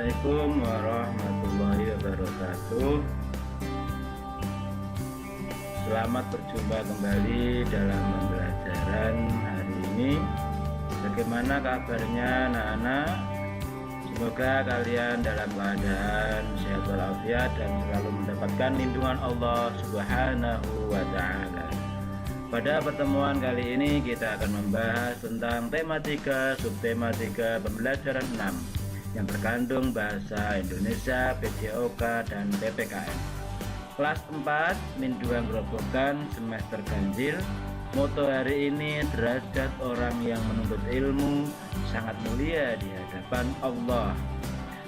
Assalamualaikum warahmatullahi wabarakatuh. Selamat berjumpa kembali dalam pembelajaran hari ini. Bagaimana kabarnya anak-anak? Semoga kalian dalam keadaan sehat walafiat dan selalu mendapatkan lindungan Allah Subhanahu wa Ta'ala. Pada pertemuan kali ini kita akan membahas tentang tema 3, subtema 3 pembelajaran 6 yang terkandung bahasa Indonesia, PJOK, dan PPKN. Kelas 4, Min 2 Grobogan, semester ganjil. Moto hari ini, derajat orang yang menuntut ilmu sangat mulia di hadapan Allah.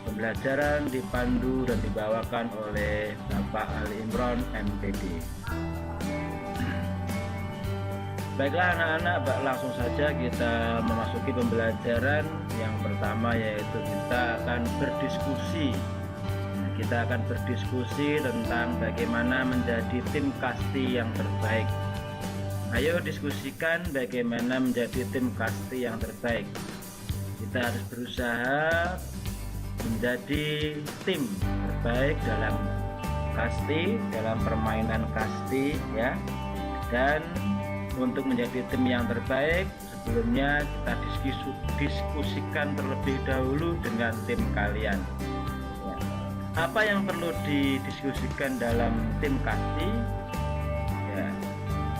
Pembelajaran dipandu dan dibawakan oleh Bapak Ali Imron MPD. Baiklah anak-anak, langsung saja kita memasuki pembelajaran yang pertama, yaitu kita akan berdiskusi. Kita akan berdiskusi tentang bagaimana menjadi tim kasti yang terbaik. Ayo diskusikan bagaimana menjadi tim kasti yang terbaik. Kita harus berusaha menjadi tim terbaik dalam kasti, dalam permainan kasti ya. Dan untuk menjadi tim yang terbaik, sebelumnya kita diskusikan terlebih dahulu dengan tim kalian. Ya. Apa yang perlu didiskusikan dalam tim kasti? Ya.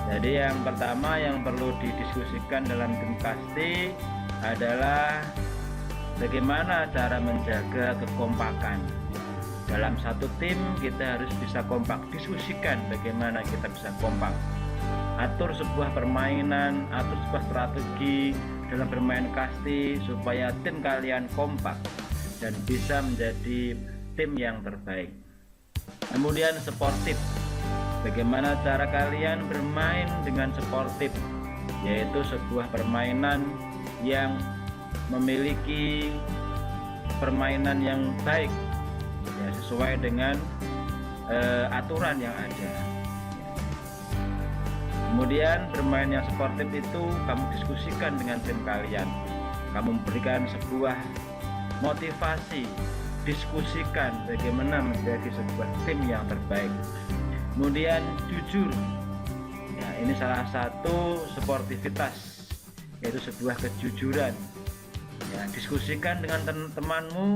Jadi yang pertama yang perlu didiskusikan dalam tim kasti adalah bagaimana cara menjaga kekompakan. Dalam satu tim kita harus bisa kompak. Diskusikan bagaimana kita bisa kompak. Atur sebuah permainan, atur sebuah strategi dalam bermain kasti supaya tim kalian kompak dan bisa menjadi tim yang terbaik. Kemudian sportif, bagaimana cara kalian bermain dengan sportif, yaitu sebuah permainan yang memiliki permainan yang baik ya, sesuai dengan aturan yang ada. Kemudian bermain yang sportif itu kamu diskusikan dengan tim kalian. Kamu memberikan sebuah motivasi, diskusikan bagaimana menjadi sebuah tim yang terbaik. Kemudian jujur, ya, ini salah satu sportivitas, yaitu sebuah kejujuran. Ya, diskusikan dengan teman-temanmu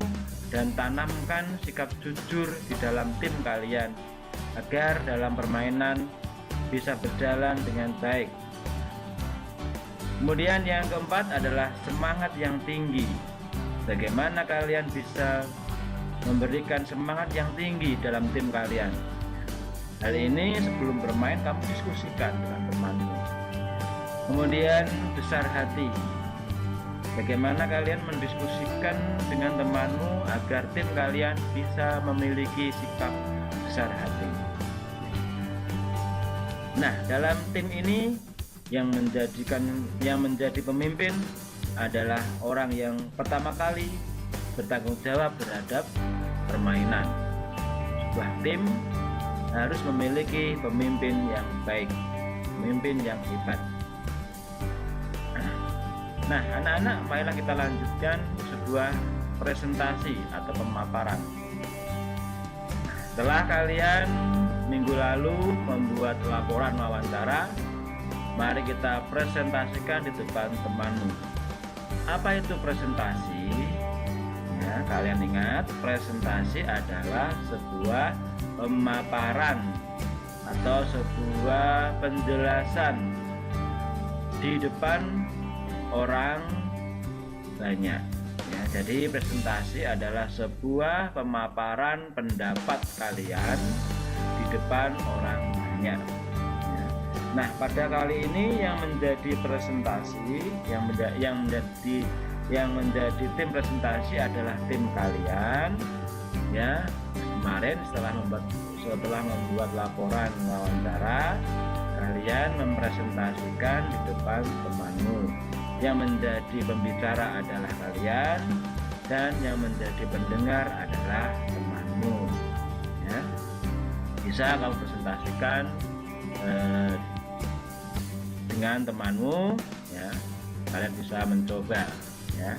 dan tanamkan sikap jujur di dalam tim kalian agar dalam permainan bisa berjalan dengan baik. Kemudian yang keempat adalah semangat yang tinggi. Bagaimana kalian bisa memberikan semangat yang tinggi dalam tim kalian? Hal ini sebelum bermain kamu diskusikan dengan temanmu. Kemudian besar hati. Bagaimana kalian mendiskusikan dengan temanmu agar tim kalian bisa memiliki sikap besar hati. Nah, dalam tim ini yang menjadi pemimpin adalah orang yang pertama kali bertanggung jawab terhadap permainan. Sebuah tim harus memiliki pemimpin yang baik, pemimpin yang hebat. Nah, anak-anak, marilah kita lanjutkan sebuah presentasi atau pemaparan. Setelah kalian minggu lalu membuat laporan wawancara, mari kita presentasikan di depan temanmu. Apa itu presentasi? Ya, kalian ingat, presentasi adalah sebuah pemaparan atau sebuah penjelasan di depan orang banyak. Ya, jadi presentasi adalah sebuah pemaparan pendapat kalian di depan orang banyak. Ya. Nah, pada kali ini yang menjadi presentasi, yang menjadi tim presentasi adalah tim kalian. Ya, kemarin setelah membuat laporan wawancara, kalian mempresentasikan di depan temanmu. Yang menjadi pembicara adalah kalian dan yang menjadi pendengar adalah temanmu. Ya. Bisa kamu presentasikan dengan temanmu, ya. Kalian bisa mencoba, ya.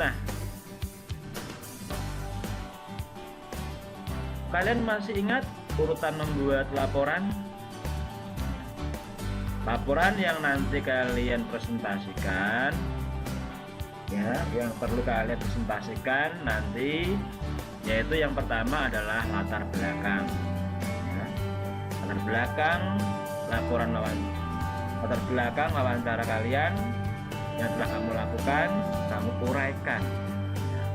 Nah, Kalian masih ingat urutan membuat laporan? Laporan yang nanti kalian presentasikan, ya, yang perlu kalian presentasikan nanti, yaitu yang pertama adalah latar belakang, ya. Latar belakang latar belakang wawancara kalian yang telah kamu lakukan, kamu uraikan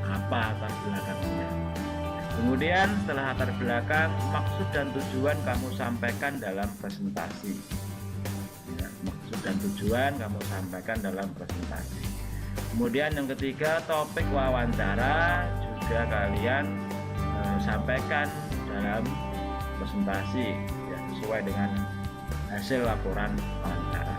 apa latar belakangnya. Kemudian setelah latar belakang, maksud dan tujuan kamu sampaikan dalam presentasi, ya, maksud dan tujuan kamu sampaikan dalam presentasi. Kemudian yang ketiga, topik wawancara juga kalian sampaikan dalam presentasi, ya, sesuai dengan hasil laporan wawancara.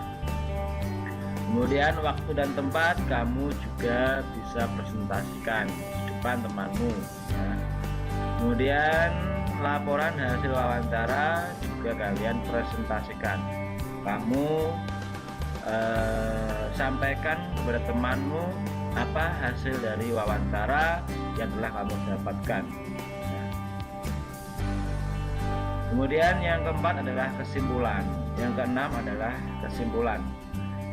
Kemudian waktu dan tempat kamu juga bisa presentasikan di depan temanmu, ya. Kemudian laporan hasil wawancara juga kalian presentasikan. Kamu sampaikan kepada temanmu apa hasil dari wawancara yang telah kamu dapatkan. Kemudian yang keempat adalah kesimpulan. Yang keenam adalah kesimpulan,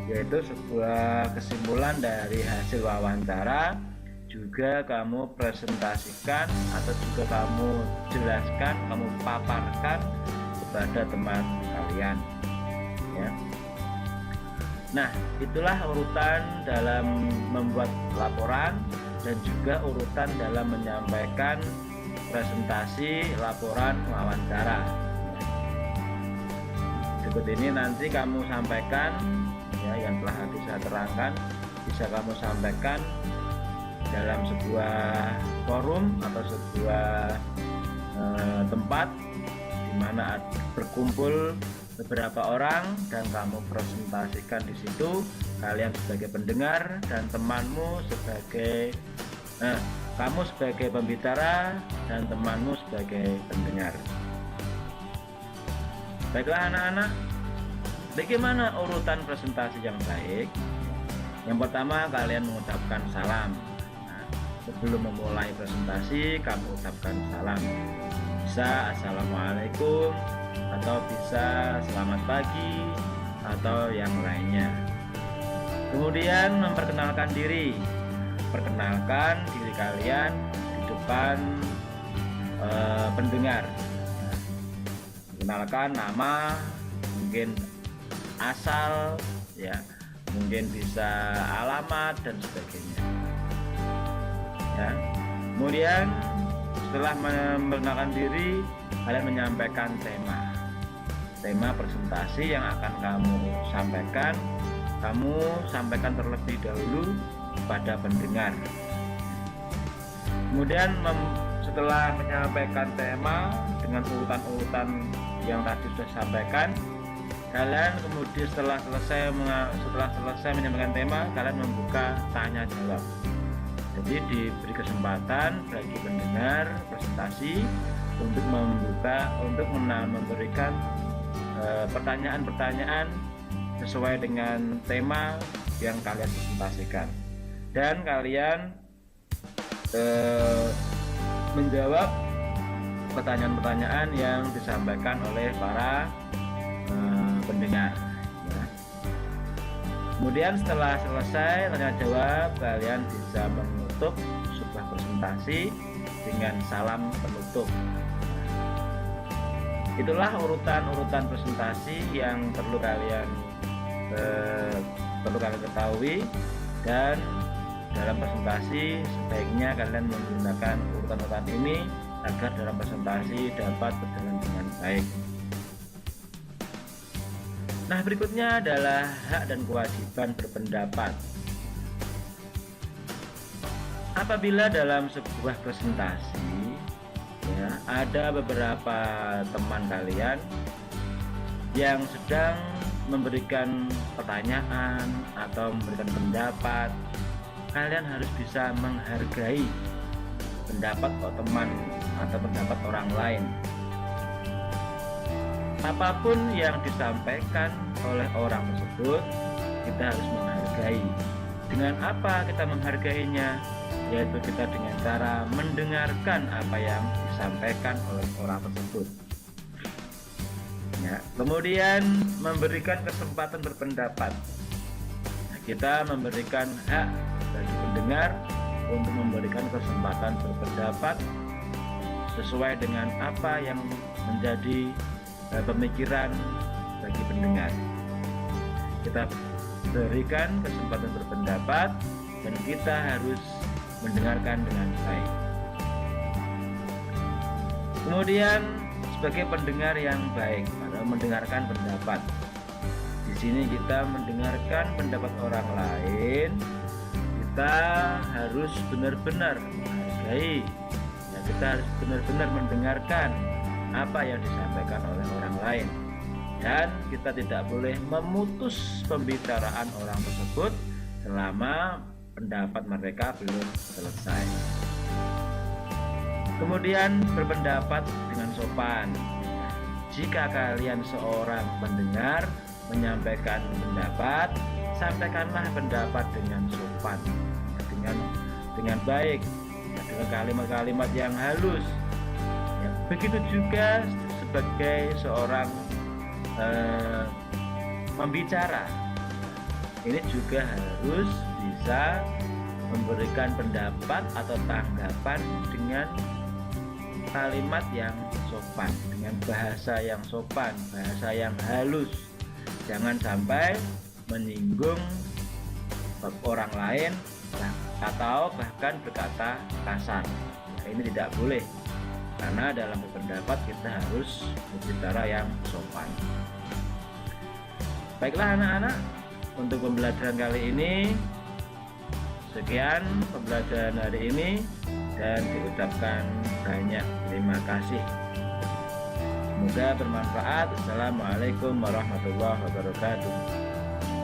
yaitu sebuah kesimpulan dari hasil wawancara juga kamu presentasikan atau juga kamu jelaskan, kamu paparkan kepada teman kalian, ya. Nah, itulah urutan dalam membuat laporan dan juga urutan dalam menyampaikan presentasi laporan wawancara. Berikut ini nanti kamu sampaikan, ya, yang telah tadi saya terangkan bisa kamu sampaikan dalam sebuah forum atau sebuah tempat di mana berkumpul beberapa orang dan kamu presentasikan di situ, kalian sebagai pendengar dan temanmu sebagai kamu sebagai pembicara dan temanmu sebagai pendengar. Baiklah anak-anak, bagaimana urutan presentasi yang baik? Yang pertama, kalian mengucapkan salam. Sebelum memulai presentasi, kamu ucapkan salam. Bisa assalamualaikum, atau bisa selamat pagi, atau yang lainnya. Kemudian memperkenalkan diri. Perkenalkan diri kalian di depan pendengar. Perkenalkan nama, mungkin asal, ya, mungkin bisa alamat dan sebagainya. Ya. Kemudian setelah memperkenalkan diri, kalian menyampaikan tema presentasi yang akan kamu sampaikan. Kamu sampaikan terlebih dahulu pada pendengar. Kemudian setelah menyampaikan tema dengan urutan-urutan yang tadi sudah sampaikan, kalian kemudian setelah selesai menyampaikan tema, kalian membuka tanya jawab. Jadi diberi kesempatan bagi pendengar presentasi untuk memberikan pertanyaan-pertanyaan sesuai dengan tema yang kalian presentasikan, dan kalian menjawab pertanyaan-pertanyaan yang disampaikan oleh para pendengar, ya. Kemudian setelah selesai tanya jawab, kalian bisa menutup sebuah presentasi dengan salam penutup. Itulah urutan-urutan presentasi yang perlu kalian ketahui, dan dalam presentasi sebaiknya kalian menggunakan urutan-urutan ini agar dalam presentasi dapat berjalan dengan baik. Nah, berikutnya adalah hak dan kewajiban berpendapat. Apabila dalam sebuah presentasi, ya, ada beberapa teman kalian yang sedang memberikan pertanyaan atau memberikan pendapat, kalian harus bisa menghargai pendapat teman atau pendapat orang lain. Apapun yang disampaikan oleh orang tersebut, kita harus menghargai. Dengan apa kita menghargainya? yaitu kita dengan cara mendengarkan apa yang disampaikan oleh orang tersebut. Ya, kemudian memberikan kesempatan berpendapat. Nah, kita memberikan hak bagi pendengar untuk memberikan kesempatan berpendapat sesuai dengan apa yang menjadi pemikiran bagi pendengar. Kita berikan kesempatan berpendapat dan kita harus mendengarkan dengan baik. Kemudian sebagai pendengar yang baik atau mendengarkan pendapat. Di sini kita mendengarkan pendapat orang lain, kita harus benar-benar menghargai. Ya, kita harus benar-benar mendengarkan apa yang disampaikan oleh orang lain. Dan kita tidak boleh memutus pembicaraan orang tersebut selama pendapat mereka belum selesai. Kemudian berpendapat dengan sopan. Jika kalian seorang pendengar menyampaikan pendapat, sampaikanlah pendapat dengan sopan, dengan baik, dengan kalimat-kalimat yang halus. Ya, begitu juga sebagai seorang pembicara, ini juga harus bisa memberikan pendapat atau tanggapan dengan kalimat yang sopan, dengan bahasa yang sopan, bahasa yang halus. Jangan sampai menyinggung orang lain atau bahkan berkata kasar. Nah, ini tidak boleh, karena dalam berpendapat kita harus berbicara yang sopan. Baiklah anak-anak, untuk pembelajaran kali ini sekian pembelajaran hari ini, dan diucapkan banyak terima kasih. Semoga bermanfaat. Assalamualaikum warahmatullahi wabarakatuh.